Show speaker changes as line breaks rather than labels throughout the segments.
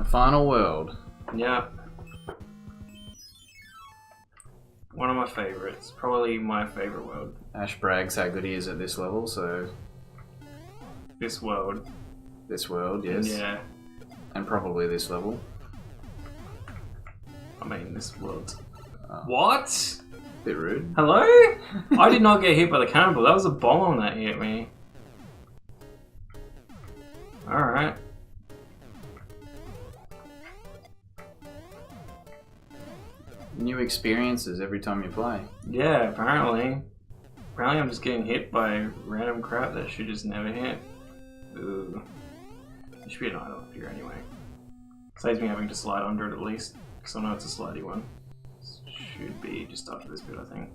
The final world.
Yeah. One of my favorites. Probably my favorite world.
Ash brags how good he is at this level, so
This world.
this world, yes.
Yeah.
And probably this level.
I mean, this world.
Oh.
What?
Bit rude.
Hello? I did not get hit by the cannonball. That was a bomb that hit me. Alright.
New experiences every time you play.
Yeah, apparently. Apparently I'm just getting hit by random crap that should just never hit. Ooh. There should be an item up here anyway. Saves me having to slide under it at least, because I know it's a slidey one. Should be just after this bit, I think.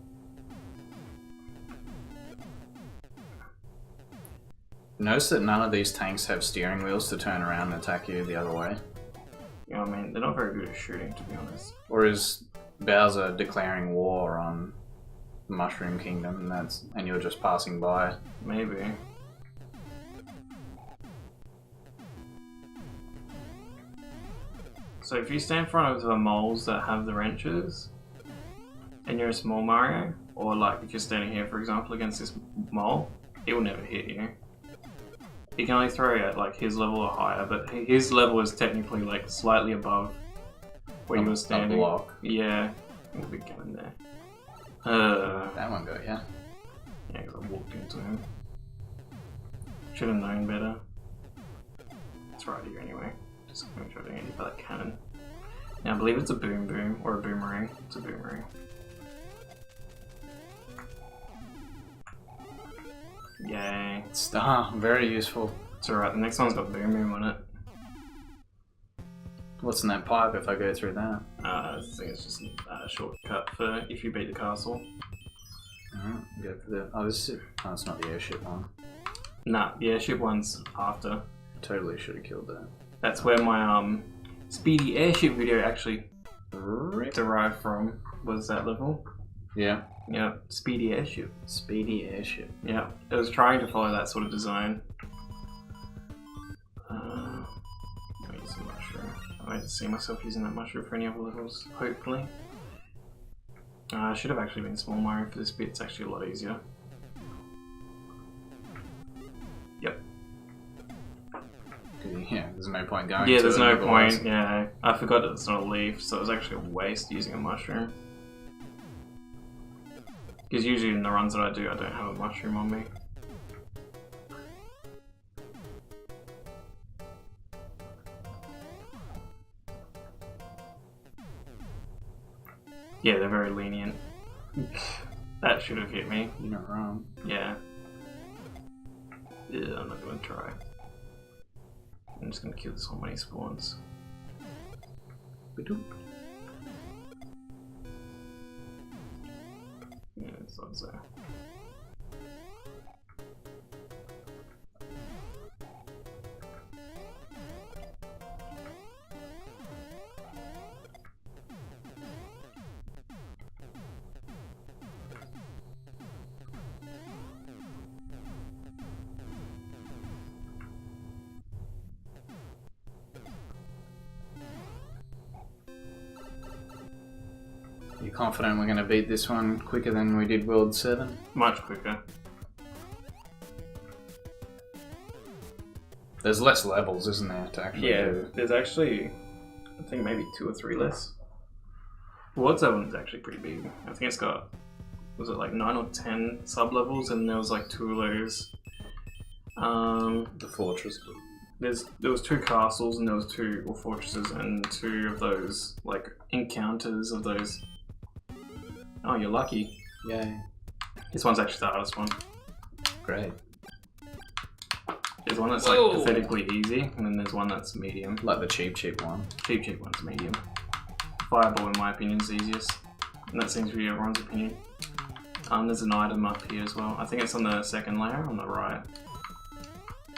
Notice that none of these tanks have steering wheels to turn around and attack you the other way.
You know what I mean? They're not very good at shooting, to be honest.
Or is Bowser declaring war on the Mushroom Kingdom and you're just passing by?
Maybe. So if you stand in front of the moles that have the wrenches, and you're a small Mario, or like if you're standing here for example against this mole, it will never hit you. He can only throw at like his level or higher, but his level is technically like slightly above where you were standing.
A block.
Yeah, I think we get in there.
That one got ya.
Yeah, because I walked into him. Should have known better. It's right here anyway. Just going to try to get hit by that cannon. Now I believe it's a boom boom or a boomerang. It's a boomerang. Yay.
Star, very useful.
It's alright, the next one's got boom boom on it.
What's in that pipe if I go through that?
I think it's just a shortcut for if you beat the castle.
Alright, go for the. Oh, this is. Oh, it's not the airship one.
Nah, the airship one's after.
Totally should have killed that.
That's where my speedy airship video actually derived from, was that level.
Yeah.
Yeah, speedy airship.
Speedy airship.
Yeah, it was trying to follow that sort of design. I'll use a mushroom. I don't see myself using that mushroom for any other levels, hopefully. I should have actually been small Mario for this bit, it's actually a lot easier. Yep.
Yeah, there's no point going.
Yeah,
to
there's
it
no
otherwise.
point, yeah. I forgot that it's not a leaf, so it was actually a waste using a mushroom. Because usually in the runs that I do, I don't have a mushroom on me. Yeah, they're very lenient. That should have hit me.
You're not wrong.
Yeah. Yeah, I'm not going to try. I'm just going to kill this whole many spawns.
Ba-doop.
Yeah, it's not so.
You confident we're going to beat this one quicker than we did World 7?
Much quicker.
There's less levels, isn't there, to actually
Yeah,
do?
there's actually, I think maybe 2 or 3 less. World 7 is actually pretty big. I think it's got, was it like 9 or 10 sub-levels, and there was like 2 of those.
The fortress.
There was 2 castles, and there was 2 fortresses, and 2 of those like encounters of those. Oh, you're lucky.
Yay.
This one's actually the hardest one.
Great.
There's one that's like
Whoa.
pathetically easy, and then there's one that's medium.
Like the cheap one.
Cheap one's medium. Fireball, in my opinion, is the easiest, and that seems to be everyone's opinion. There's an item up here as well. I think it's on the second layer on the right.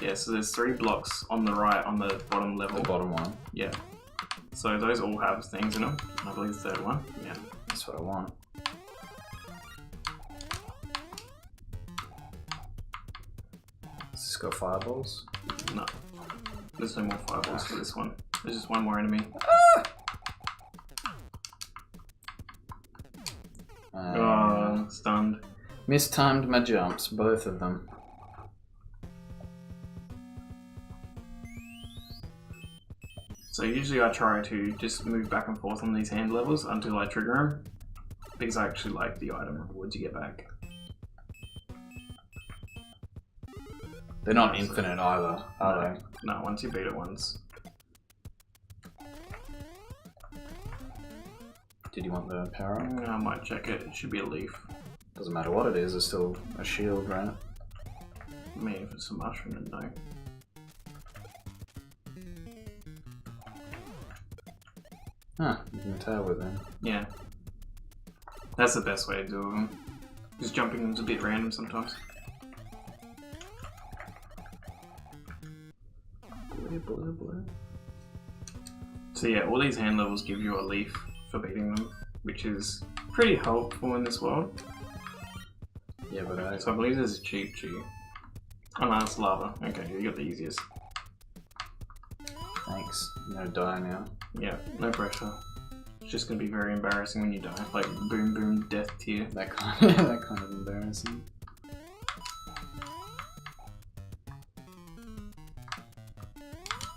Yeah, so there's 3 blocks on the right on the bottom level.
The bottom one.
Yeah. So those all have things in them. I believe the 3rd one. Yeah.
That's what I want. Has this got fireballs?
No. There's no more fireballs for this one. There's just one more enemy. Oh, stunned.
Mistimed my jumps, both of them.
So usually I try to just move back and forth on these hand levels until I trigger them, because I actually like the item rewards you get back.
They're not infinite either, are they?
No, once you beat it once.
Did you want the power up?
I might check it. It should be a leaf.
Doesn't matter what it is, it's still a shield, right?
I mean, if it's a mushroom, then no.
Huh, you can tell with them.
Yeah. That's the best way to do them. Just jumping them's a bit random sometimes. So yeah, all these hand levels give you a leaf for beating them, which is pretty helpful in this world.
Yeah, but
So I believe there's a cheap. Oh no, it's lava. Okay, you got the easiest.
thanks. I'm gonna die now.
Yeah, no pressure. It's just gonna be very embarrassing when you die. Like boom boom death tier.
That kind of embarrassing.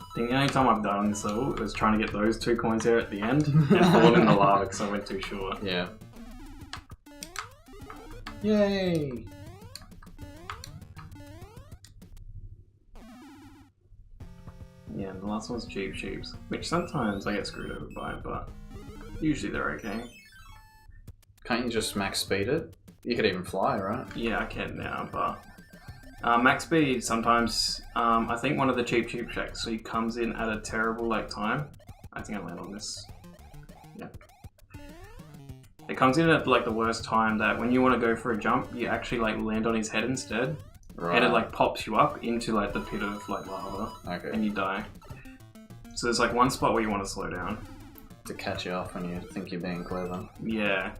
I think the only time I've died on this level was trying to get those 2 coins there at the end and fallen in the lava because I went too short.
Yeah. Yay!
Yeah, and the last one's cheap sheeps, which sometimes I get screwed over by, but usually they're okay.
Can't you just max speed it? You could even fly, right?
Yeah, I can now, but max speed sometimes. I think one of the cheap shacks actually comes in at a terrible time. I think I land on this. Yeah. It comes in at the worst time that when you want to go for a jump, you actually land on his head instead.
Right.
And it pops you up into the pit of lava,
Okay.
and you die. So there's one spot where you want to slow down.
To catch you off when you think you're being clever.
Yeah.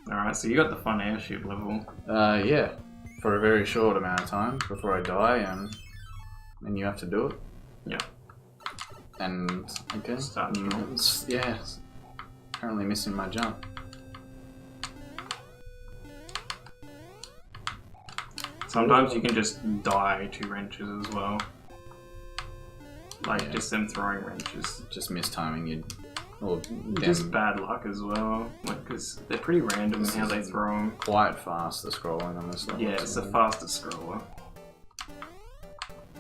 Alright, so you got the fun airship level.
Yeah. For a very short amount of time before I die, and then you have to do it.
Yeah.
And okay.
Start strong.
Yeah. Currently missing my jump.
Sometimes you can just die to wrenches as well.
Yeah.
Just them throwing wrenches.
Just mistiming you. Or
Just
them
bad luck as well. Because they're pretty random in how they throw them.
quite fast, the scrolling on this level.
Yeah, it's the fastest scroller.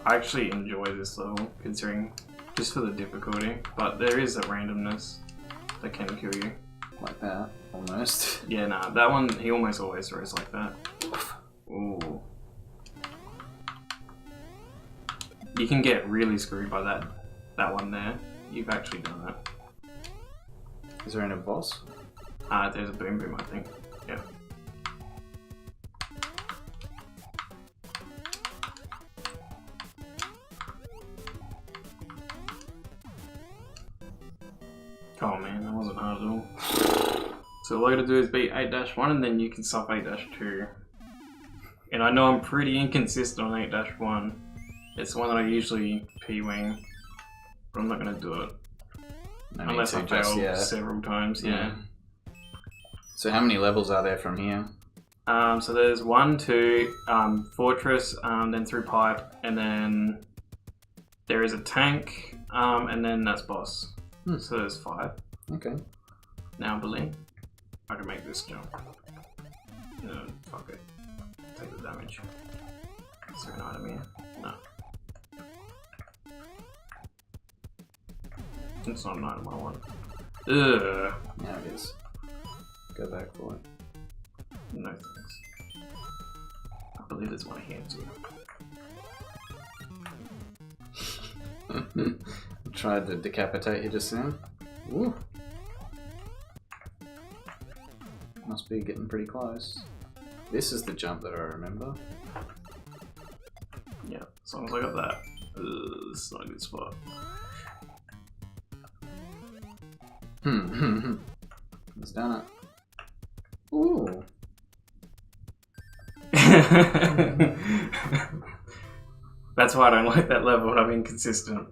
I actually enjoy this level, considering just for the difficulty. But there is a randomness that can kill you.
Like that, almost.
Yeah, nah, that one, he almost always throws like that. Ooh. You can get really screwed by that one there. You've actually done that.
Is there any boss?
There's a boom boom, I think. Yeah. Oh man, that wasn't hard at all. So all I gotta do is beat 8-1 and then you can sub 8-2. And I know I'm pretty inconsistent on 8-1. It's the one that I usually P-wing, but I'm not gonna do it.
No need
Unless
to
I
just
fail
yet.
several times, yeah.
So how many levels are there from here?
So there's 1, 2, fortress, then through pipe, and then there is a tank, and then that's boss. So there's 5.
Okay.
Now I believe I can make this jump. No, fuck it. Take the damage. Is there an item here? No. It's not an item I want. Ugh.
Now it is. Go back for it.
No thanks. I believe there's one here too.
Tried to decapitate you just then. Woo. Must be getting pretty close. This is the jump that I remember.
Yeah, as long as I got that. This is not a good spot.
It's done it. Ooh.
That's why I don't like that level, and I'm inconsistent.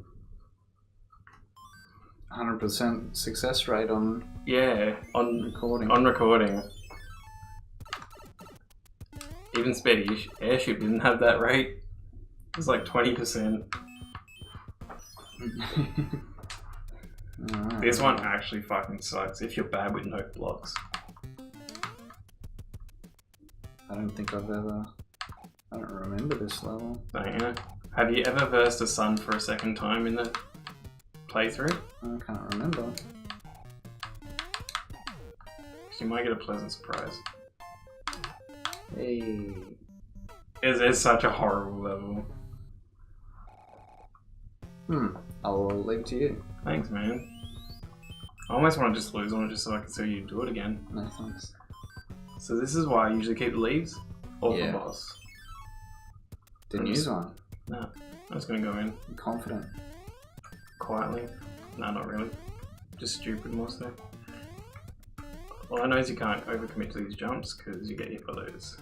100% success rate on
Yeah, on
recording.
recording. Even Speedy Airship didn't have that rate. It was like 20%.
Alright.
This one actually fucking sucks if you're bad with note blocks.
I don't think I've ever. I don't remember this level.
Don't you? Have you ever versed a sun for a second time in the playthrough?
I can't remember.
'Cause you might get a pleasant surprise.
Hey.
It's such a horrible level.
I'll leave it to you.
Thanks, man. I almost want to just lose on it just so I can see you do it again.
No thanks.
So this is why I usually keep the leaves or
Yeah.
the boss.
Didn't use one.
No, I'm just gonna go in
I'm confident.
quietly. No, not really. Just stupid mostly. All I know is you can't overcommit to these jumps because you get hit by those.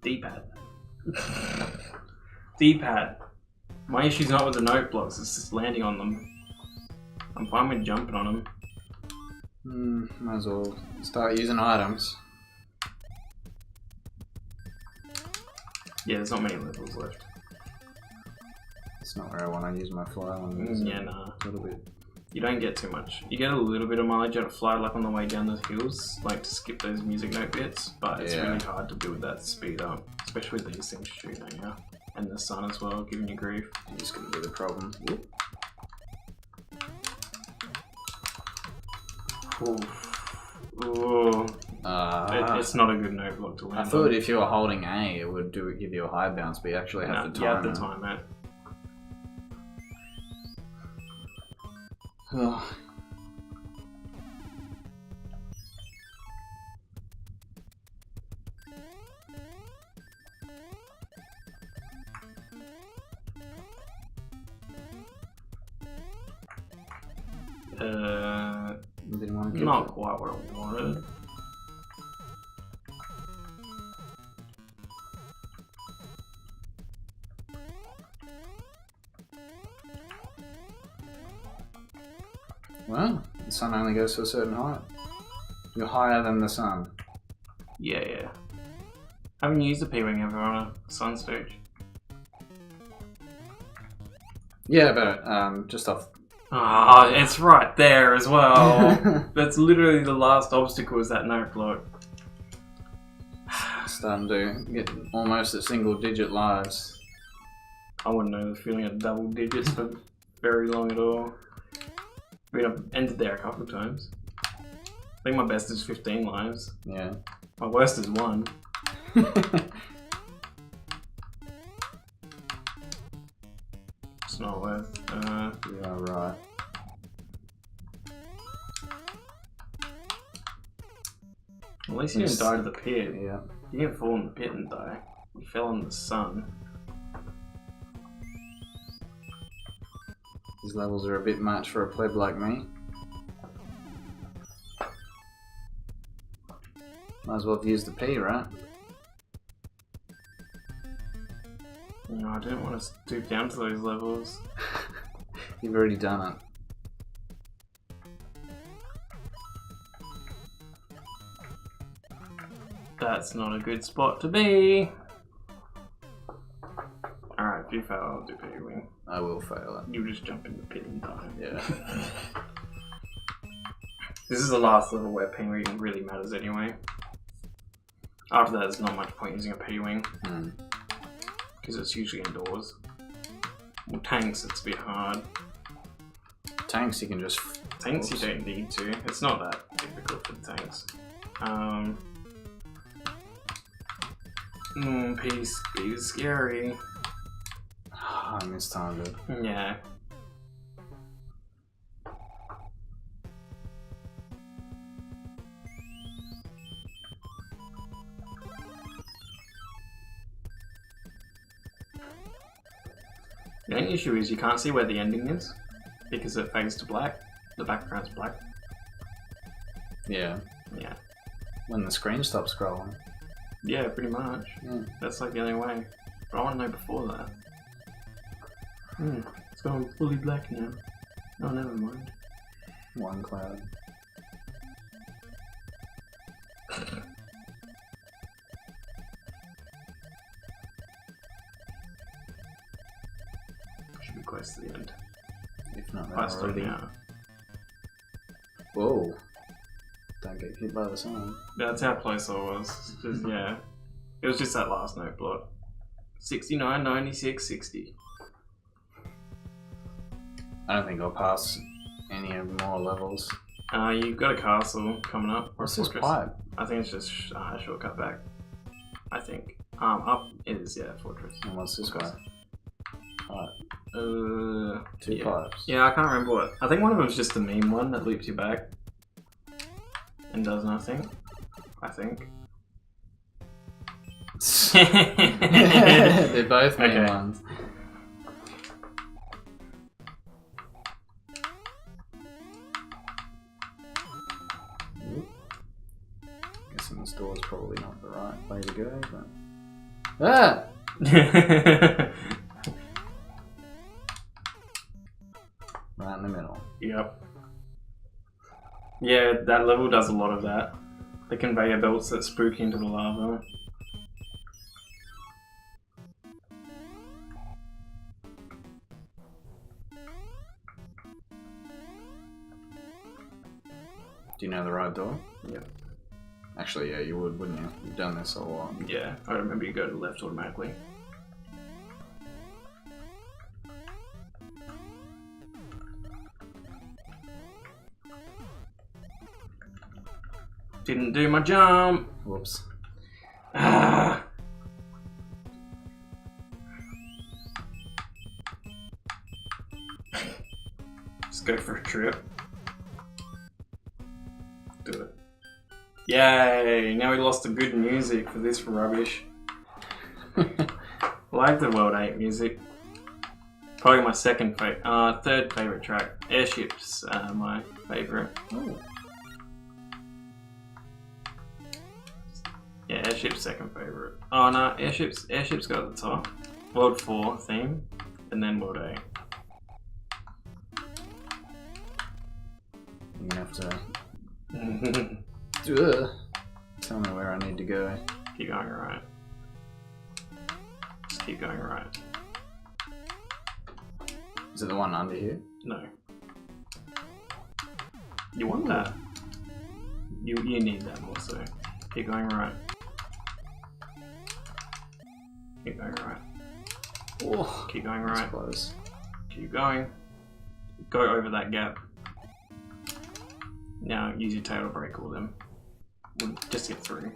D-pad. D-pad. My issue's not with the note blocks, it's just landing on them. I'm fine with jumping on them.
Might as well start using items.
Yeah, there's not many levels left.
It's not where I want to use my fly on. It's
Yeah, nah.
a little bit.
You don't get too much. You get a little bit of mileage out of fly like on the way down the hills, like to skip those music note bits, but it's
Yeah.
really hard to build that speed up, especially with these things shooting at you. And the sun as well, giving you grief.
It's gonna be the problem.
Ooh. It's not a good note block to land
I thought
on.
if you were holding A, it would give you a high bounce, but you actually have to
You have
time
to time it.
Ugh. Didn't want to
Not quite what I wanted.
Well, the sun only goes to a certain height. You're higher than the sun.
Yeah. Haven't used a P-Wing ever on a sun stage.
Yeah, but just off.
Ah, it's right there as well. That's literally the last obstacle is that note block.
Starting to get almost at single-digit lives.
I wouldn't know the feeling of double digits for very long at all. I mean, I've ended there a couple of times. I think my best is 15 lives.
Yeah.
My worst is 1. It's not worth.
You are right.
At least you didn't die to the pit.
Yeah.
You didn't fall in the pit and die. You fell in the sun.
These levels are a bit much for a pleb like me. Might as well have used the P, right?
You know, I didn't want to stoop down to those levels.
You've already done it.
That's not a good spot to be. Alright, if you fail, I'll do P-Wing.
I will fail it.
You just jump in the pit and die.
Yeah.
This is the last level where P-Wing really matters anyway. After that, there's not much point using a P-Wing. Because it's usually indoors. Well, tanks, it's a bit hard.
Tanks, you can just.
Tanks,
Oops.
you don't need to. It's not that difficult for the tanks. P-Speed is scary.
I mistimed it.
Yeah. The only issue is you can't see where the ending is because it fades to black. The background's black.
Yeah.
Yeah.
When the screen stops scrolling.
Yeah, pretty much.
Yeah.
That's like the only way. But I want to know before that. It's going fully black now. Oh, never mind.
One cloud.
Should be close to the end.
If not,
Quite
already.
now.
Whoa. Don't get hit by the sun.
That's how close I was. Just, yeah. It was just that last note block. 69, 96, 60.
I don't think I'll pass any more levels.
You've got a castle coming up. Or
What's
a
this
fortress.
pipe?
I think it's just a shortcut back. I think. Up is, yeah, fortress.
And what's this
Okay.
pipe? Pipe.
Two
Two pipes.
Yeah, I can't remember what. I think one of them was just the meme one that loops you back and does nothing. I think.
They're both main
Okay.
ones. Guessing this door is probably not the right way to go, but... Ah! Right in the middle.
Yep. Yeah, that level does a lot of that. The conveyor belts that spook into the lava.
Do you know the right door?
Yep.
Actually, yeah, you would, wouldn't you? You've done this a lot.
Yeah, I remember you go to the left automatically. Didn't do my jump!
Whoops.
Ah! Just go for a trip. Do it. Yay! Now we lost the good music for this rubbish. Like the World 8 music. Probably my third favorite track. Airships, my favorite.
Oh.
Yeah, Airship's second favorite. Oh no, Airship's got at the top. World 4 theme, and then World 8.
You're gonna have to tell me where I need to go.
Keep going right. Just keep going right.
Is it the one under here?
No. You want that. You need that more so. Keep going right. Keep going right.
Oh,
Keep going
that's
right.
close.
Keep going. Go over that gap. Now use your tail to break all them. Just get through.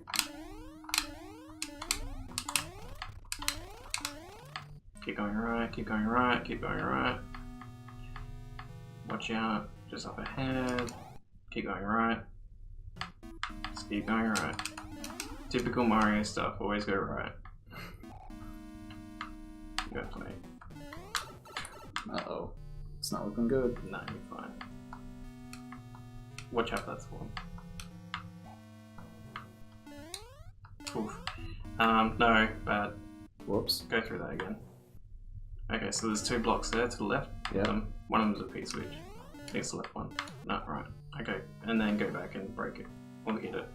Keep going right, keep going right, keep going right. Watch out, just up ahead. Keep going right. Just keep going right. Typical Mario stuff, always go right. You gotta play.
Uh-oh. It's not looking good.
No, you're fine. Watch out, that's one. Oof. No, bad.
Whoops.
Go through that again. Okay, so there's two blocks there to the left.
Yeah.
One of them's a P-switch. I think it's the left one. No, right. Okay, and then go back and break it. Or hit it.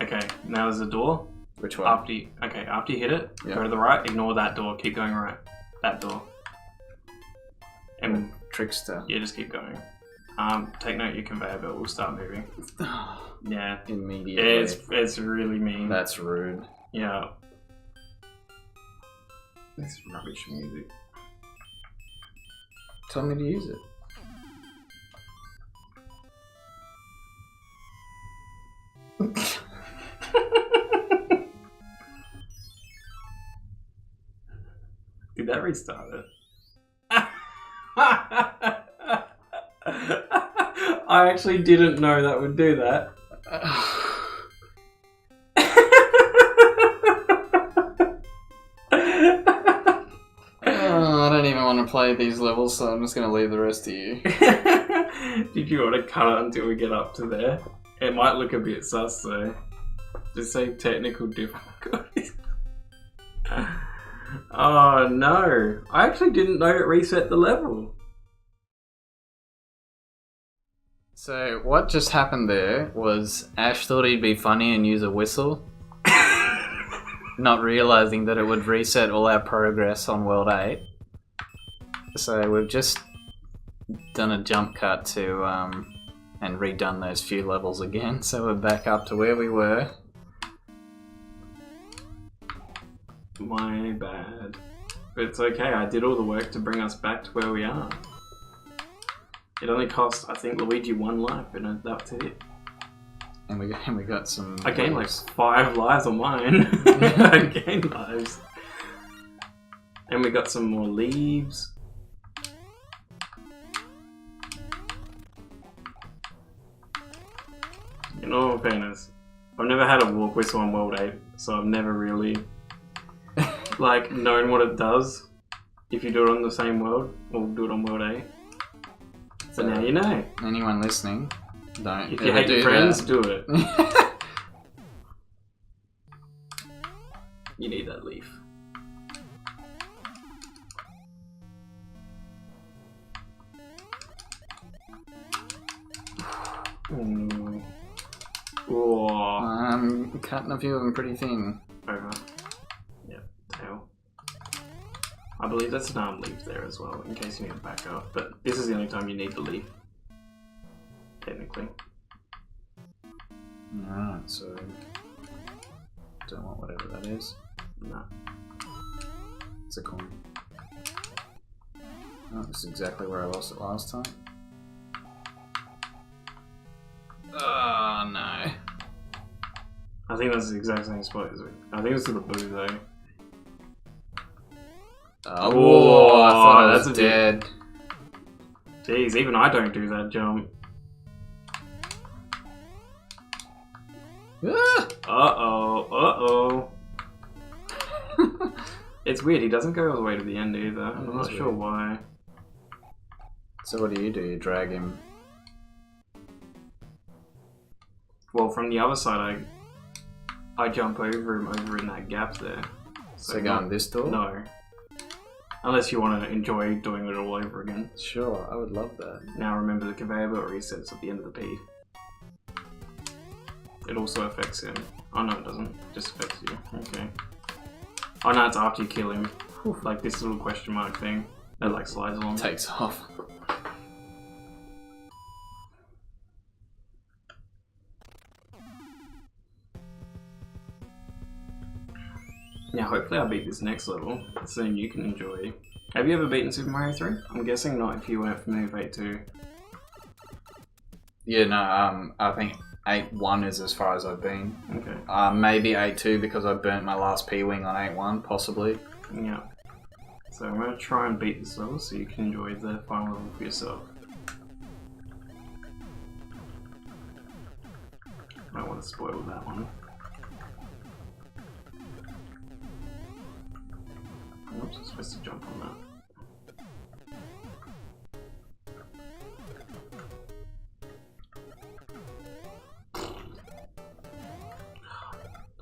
Okay, now there's a door.
Which one?
After you hit it,
Yeah.
go to the right, ignore that door, keep going right. That door. And
Trickster.
yeah, just keep going. Take note your conveyor belt will start moving. Yeah.
Immediately.
It's really mean.
That's rude.
Yeah. This rubbish music.
Tell me to use it.
Did that restart it? I actually didn't know that would do that.
I don't even want to play these levels, so I'm just going to leave the rest to you.
Did you want to cut it until we get up to there? It might look a bit sus though. Just say technical difficulties. Oh no! I actually didn't know it reset the level.
So what just happened there was Ash thought he'd be funny and use a whistle, not realizing that it would reset all our progress on World 8. So we've just done a jump cut to and redone those few levels again, so we're back up to where we were.
My bad. But it's okay, I did all the work to bring us back to where we are. It only cost, I think, Luigi 1 life, and that's it.
And we got some...
I gained like 5 lives on mine. I gained lives. And we got some more leaves. In all fairness, I've never had a walk whistle on World 8, so I've never really like known what it does if you do it on the same world or do it on World 8. So now you know.
Anyone listening, don't
If you
ever
hate
do
your friends,
that.
do it. You need that leaf. Ooh. Ooh.
I'm cutting a few of them pretty thin.
Over. Yep, tail. I believe that's an arm leaf there as well, in case you need to back up. But this is the only time you need the leaf. Technically.
Alright, so... don't want whatever that is.
No.
It's a coin. Oh, this is exactly where I lost it last time. Oh no.
I think that's the exact same spot as it. I think it's to the boo though.
Oh, I thought I was
that's a
dead.
Jeez, even I don't do that jump.
Ah!
Uh-oh. It's weird, he doesn't go all the way to the end either. I'm
That
not
is
sure
weird.
why.
So what do? You drag him?
Well, from the other side, I jump over him over in that gap there.
So going this door?
No. Unless you want to enjoy doing it all over again.
Sure, I would love that.
Now remember the conveyor belt resets at the end of the P. It also affects him. Oh no, it doesn't. It just affects you. Okay. Oh no, it's after you kill him. Like this little question mark thing that like slides along.
Takes off.
Now hopefully I'll beat this next level, so then you can enjoy. Have you ever beaten Super Mario 3? I'm guessing not if you weren't familiar with 8-2.
Yeah, no, I think 8-1 is as far as I've been.
Okay.
Maybe 8-2 because I burnt my last P-Wing on 8-1, possibly.
Yeah. So I'm going to try and beat this level so you can enjoy the final level for yourself. I don't want to spoil that one. Oops, I'm supposed to jump on that.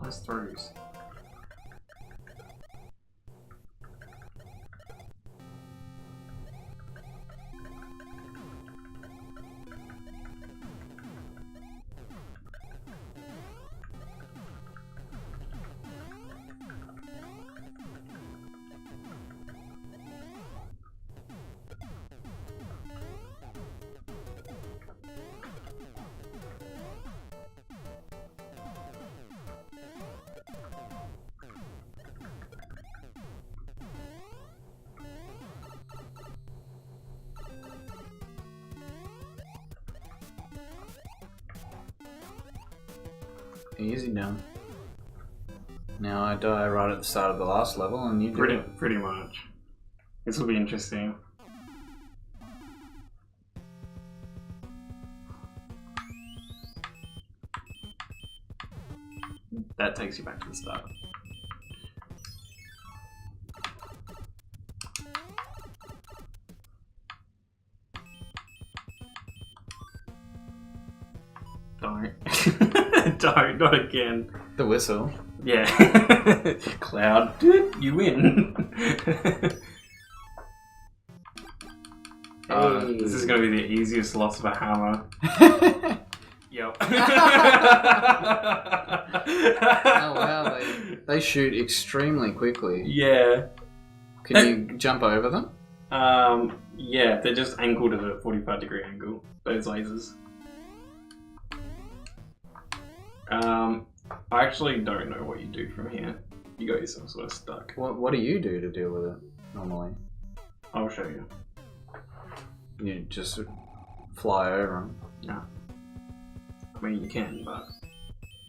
Nice throws.
Easy done. Now I die right at the start of the last level and you do it.
Pretty much. This will be interesting. That takes you back to the start. Don't. Don't, not again.
The whistle.
Yeah. Cloud, you win. This is going to be the easiest loss of a hammer. Yep.
Oh wow, they shoot extremely quickly.
Yeah.
Can you jump over them?
Yeah, they're just angled at a 45-degree angle, those lasers. I actually don't know what you do from here. You got yourself sort of stuck.
What do you do to deal with it normally?
I'll show you.
You just fly over them.
No. I mean, you can, but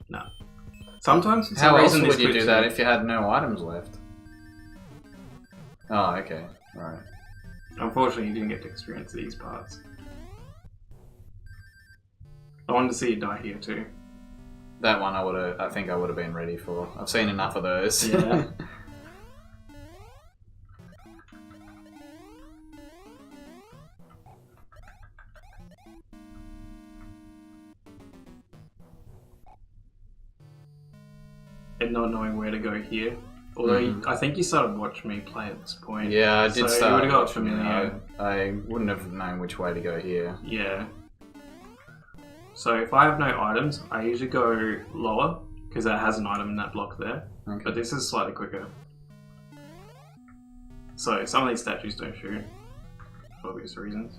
no. Sometimes for
How
some
else
reason
would
this
you do
glitches
that
me.
if you had no items left? Oh, okay. Right.
Unfortunately, you didn't get to experience these parts. I wanted to see you die here too.
That one I think I would have been ready for. I've seen enough of those.
Yeah. And not knowing where to go here. Although I think you started watching me play at this point.
Yeah, I did
So
start.
you would've got
watching,
familiar.
I wouldn't have known which way to go here.
Yeah. So if I have no items, I usually go lower because that has an item in that block there.
Okay.
But this is slightly quicker. So some of these statues don't shoot for obvious reasons.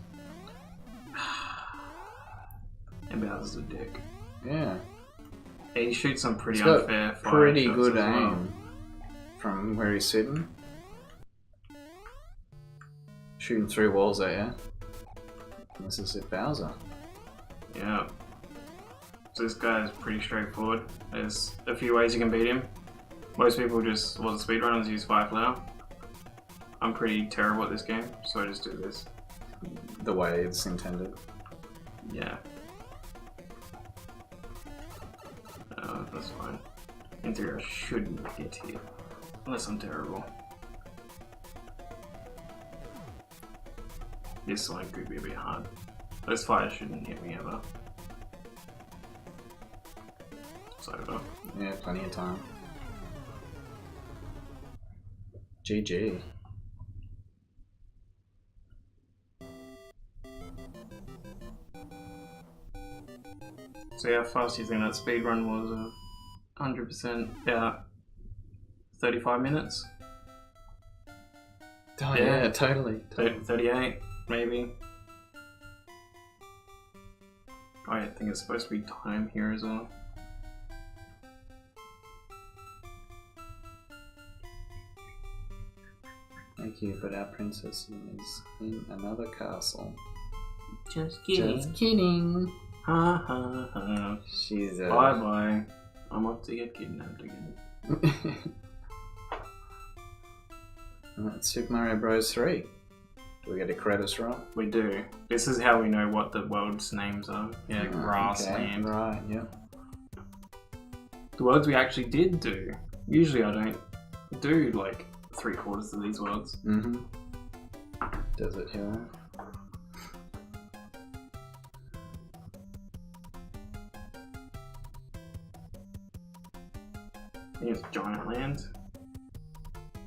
And Bowser's a dick.
Yeah.
He shoots some pretty
He's got
unfair fire
pretty
shots
good
as well.
aim from where he's sitting. Shooting through walls at you. This is it, Bowser.
Yeah. So this guy is pretty straightforward. There's a few ways you can beat him. Most people just, well, the speedrunners use Fireflower. I'm pretty terrible at this game, so I just do this.
The way it's intended.
Yeah. That's fine. In theory, I shouldn't get here. Unless I'm terrible. This one could be a bit hard. Those fires shouldn't hit me ever. It's over.
Yeah, plenty of time. GG.
So how fast do you think that speedrun was? 100%, about 35 minutes?
Oh
Yeah.
yeah, totally.
38, maybe? I think it's supposed to be time here as well.
Thank you, but our princess is in another castle.
Just
Just kidding.
Ha ha ha.
She's
Bye bye. I'm off to get kidnapped again.
That's Super Mario Bros. 3. Do we get the credits right?
We do. This is how we know what the world's names are. Yeah,
Oh,
grassland.
Okay. Right, yeah.
The worlds we actually did do. Usually I don't do like 3/4 of these worlds.
Mm-hmm. Desert Hill.
I think it's Giant Land.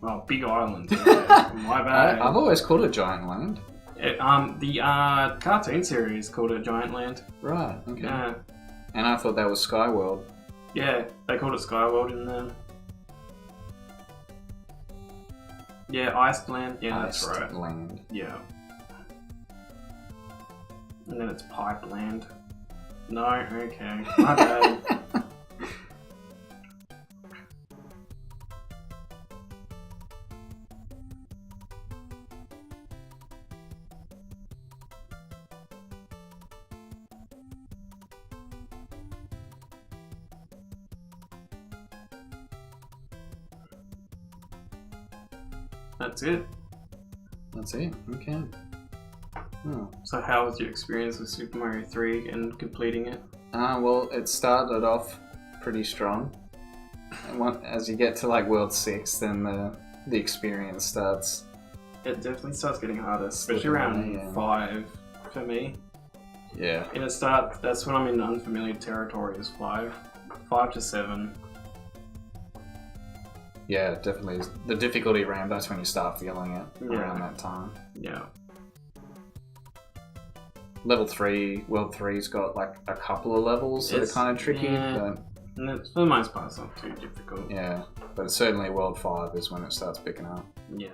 Oh, Big Island. My bad.
I've always called it Giant Land.
The cartoon series called it Giant Land.
Right, okay.
Yeah,
And I thought that was Skyworld.
yeah, they called it Skyworld in there. Yeah, Iceland. Yeah, that's right.
Land.
Yeah. And then it's Pipe Land. No, okay. My bad. That's it.
That's it, okay. Oh.
So how was your experience with Super Mario 3 and completing it?
Well, it started off pretty strong. And as you get to like World 6, then the experience starts.
It definitely starts getting harder, especially
Slipping
around
away, yeah.
5 for me.
Yeah.
In a start, that's when I'm in unfamiliar territory as 5. 5 to 7.
Yeah, definitely. The difficulty ramp, that's when you start feeling it
Yeah.
around that time.
Yeah.
Level 3, World 3's got like a couple of levels that are
It's-
kind of tricky,
yeah.
but
And it's, for the most part, it's not too difficult.
yeah. But certainly World 5 is when it starts picking up.
Yeah.